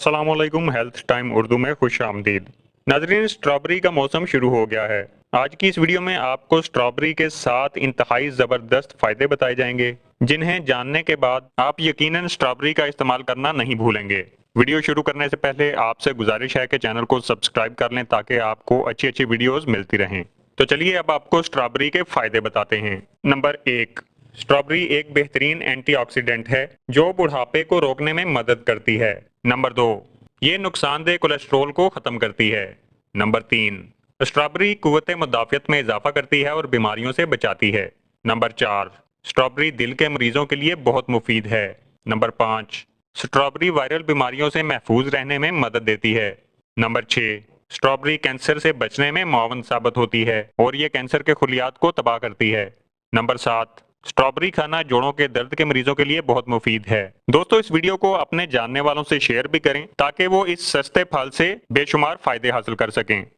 अस्सलामुअलैकुम। Health time Urdu में खुश आमदीद। नाजरीन, स्ट्रॉबेरी का मौसम शुरू हो गया है। आज की इस वीडियो में आपको स्ट्रॉबेरी के 7 इंतहाई ज़बरदस्त फ़ायदे बताए जाएंगे, जिन्हें जानने के बाद आप यकीनन स्ट्रॉबेरी का इस्तेमाल करना नहीं भूलेंगे। वीडियो शुरू करने से पहले आपसे गुजारिश है कि चैनल को सब्सक्राइब कर लें ताकि आपको अच्छी अच्छी वीडियोज़ मिलती रहें। तो चलिए अब आपको स्ट्रॉबेरी के फ़ायदे बताते हैं। नंबर 1, स्ट्रॉबेरी एक बेहतरीन एंटीऑक्सीडेंट है जो बुढ़ापे को रोकने में मदद करती है। नंबर 2, ये नुकसानदेह कोलेस्ट्रॉल को खत्म करती है। नंबर 3, स्ट्रॉबेरी कुव्वत मुदाफ़ियत में इजाफा करती है और बीमारियों से बचाती है। नंबर 4, स्ट्रॉबेरी दिल के मरीजों के लिए बहुत मुफीद है। नंबर 5, स्ट्रॉबेरी वायरल बीमारियों से महफूज रहने में मदद देती है। नंबर 6, स्ट्रॉबेरी कैंसर से बचने में मुआवन साबित होती है और ये कैंसर के खुलियात को तबाह करती है। नंबर 7, स्ट्रॉबेरी खाना जोड़ों के दर्द के मरीजों के लिए बहुत मुफीद है। दोस्तों, इस वीडियो को अपने जानने वालों से शेयर भी करें ताकि वो इस सस्ते फल से बेशुमार फायदे हासिल कर सकें।